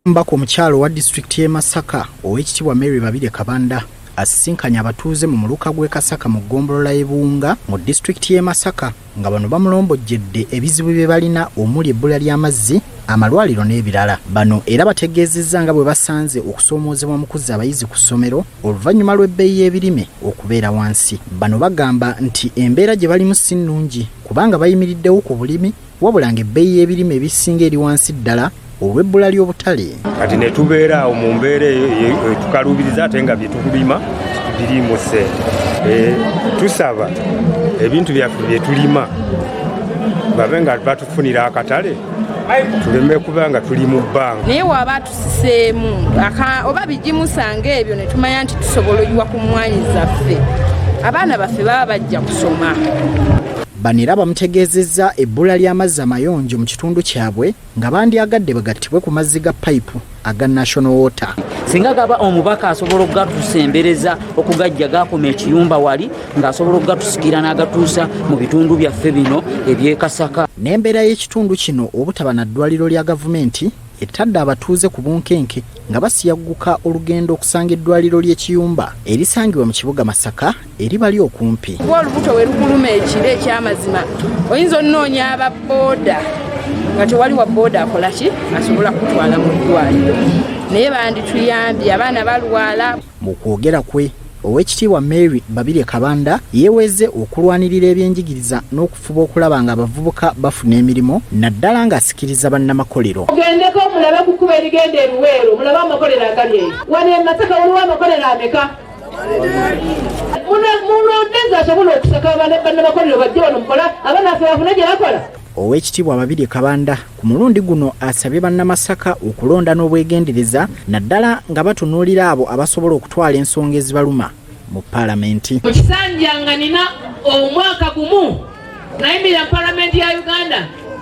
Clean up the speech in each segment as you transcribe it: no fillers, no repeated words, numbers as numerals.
Mbako omukyalo wa district y'e Masaka ow'ekitiibwa Mary Babirye Kabanda asisinkanya abatuuze mu muluka gw'e Kasaka mu ggombolola y'e Buwunga mu district y'e Masaka nga bano bamulombojjedde ebizibu bye balina omuli ebbula ly'amazzi, amalwaliro n'ebirala. Bano era bategeezezza nga bwe basanze okusoomoozebwa mu kuzza abayizi ku ssomero oluvannyuma lw'ebbeeyi y'ebirime okubeera wansi. Bano bagamba nti embeera gye balimu si nnungi kubanga bayimiriddewo ku bulimi wabula ng'ebbeeyi y'ebirime ebisinga eri wansi ddala olw'ebbula ly'obutale. Kati ne tubeera awo mu mbeera tukaluubiriza ate nga bye tulima birimu ssente. Tusaba ebintu byaffe bye tulima babe nga batufunira akatale tuleme kuba nga tuli mu bbanga. Naye waba tusiseemu oba bigimusanga ebyo ne tumanya nti tusobola oyiwa ku mmwanyi zaffe abaana baffe baba bajja kusoma. Bano era bamutegeezezza ebbula ly'amazzi amayonjo mu kitundu kyabwe nga bandyagadde bagattibwe ku mazzi ga payipu aga National Water. Singa gaba omubaka asobola okugatusembereza okugajja gakoma ekiyumba wali ng'asobola okugatusikira n'agatuusa mu bitundu byaffe bino eby'e Kasaka. N'embeera y'ekitundu kino obutaba na ddwaliro lya gavumenti etadde abatuuze ku bunkenke nga basiyagguka olugendo okusanga eddwaliro ly'ekiyumba erisangibwa mu kibuga Masaka eribali okumpi. Olubuto we lukuluma ekiro eky'amazima oyinza onnoonya aba booda nga tewali wa booda akola ki asobola kutwala mu ddwaliro naye bandituyambye abaana balwala. Mu kwogera kwe ow'ekitiibwa Mary Babirye Kabanda yeeweze okulwanirira ebyenjigiriza n'okufuba okulaba nga abavubuka bafuna emirimu naddala ng'asikiriza bannamakolero. Ogendeko mulabe kukuba erigenda eruweero mulabe amakolero agali eyo wano e Masaka waliwo amakolero ameka munondeza asobola okusaka bannamakolero bajje wano mukola abaana affe bafune gye bakola. Ow'ekitiibwa Babirye Kabanda ku mulundi guno asabye bannamasaka okulonda n'obwegendereza naddala nga batunuulira abo abasobola okutwala ensonga ezibaluma mu paalamenti. Mu Kisanja nina omwaka gumu nayimirira mu paalamenti ya Uganda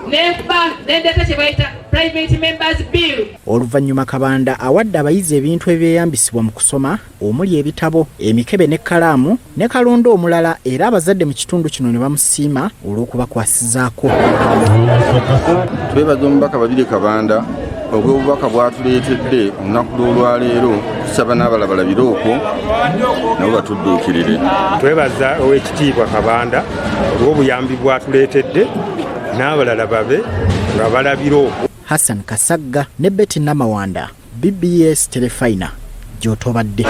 n'endeeta kye bayita Private Members Bill. Oluvannyuma Kabanda awadde abayizi ebintu ebyeyambisibwa mu kusoma omuli ebitabo, emikebe n'ekkalaamu ne kalonda omulala era abazadde mu kitundu kino ne bamusiima olw'okubakwasizaako. Twebaza omubaka Babirye Kabanda obw'obubaka bw'atuleetedde olunaku lw'olwaleero tusaba n'abalala balabire okwo nabo batudduukirire. Twebaza ow'ekitiibwa Kabanda olw'obuyambi bw'atuleetedde n'abalala babe nga balabire okwo. Hassan Kasagga ne Betty Namawanda, BBS Telefina, gy'otobadde.